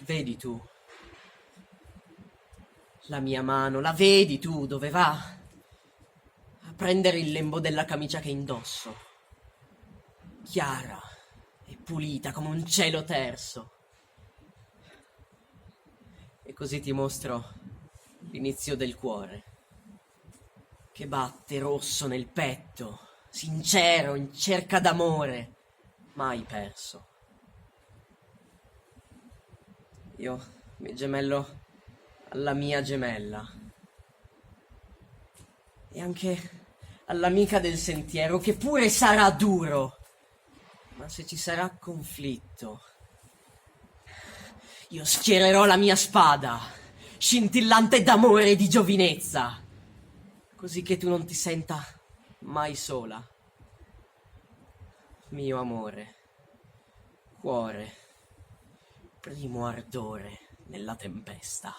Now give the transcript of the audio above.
Vedi tu la mia mano, la vedi tu dove va? A prendere il lembo della camicia che indosso, chiara e pulita come un cielo terso. E così ti mostro l'inizio del cuore, che batte rosso nel petto, sincero, in cerca d'amore, mai perso. Io mi gemello alla mia gemella e anche all'amica del sentiero, che pure sarà duro, ma se ci sarà conflitto, io schiererò la mia spada, scintillante d'amore e di giovinezza, così che tu non ti senta mai sola. Mio amore, cuore, primo ardore nella tempesta.